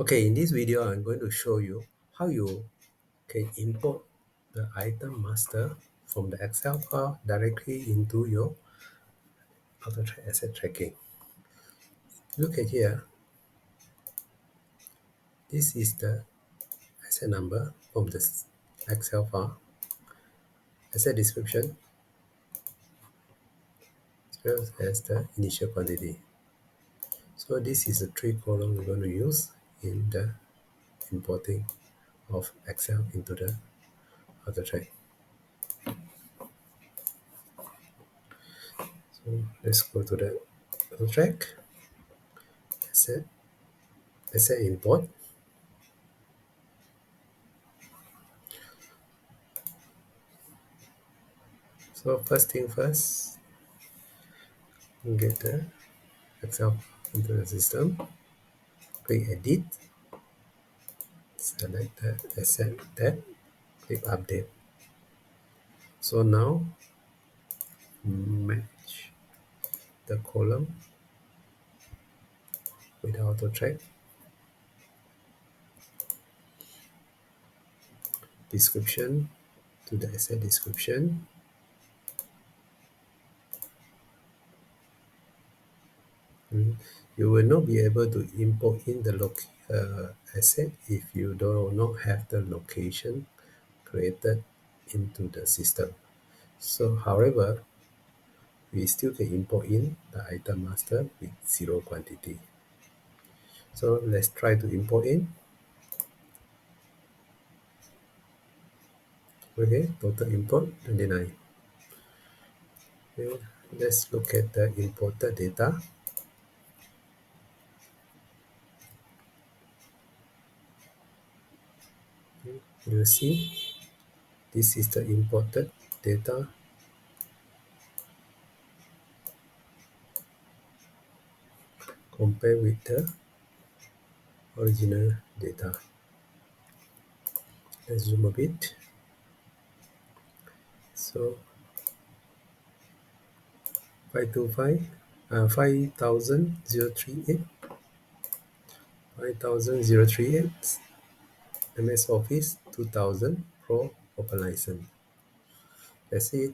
Okay, in this video, I'm going to show you how you can import the item master from the Excel file directly into your Autotrack asset tracking. Look at here. This is the asset number from the Excel file, asset description, as well as the initial quantity. So this is the three column we're going to use in the importing of Excel into the Autotrack. So let's go to the Autotrack asset import. So first thing first, get the Excel into the system, click edit, select the asset tab, click update. So now match the column with the auto track description to the asset description. You will not be able to import in the asset if you do not have the location created into the system. So however, we still can import in the item master with zero quantity. So let's try to import in. Okay, total import 29. Okay, let's look at the imported data. You see, this is the imported data. Compare with the original data. Let's zoom a bit. So 525, 5,038, 5,038, MS Office 2000 Pro Open License. That's it.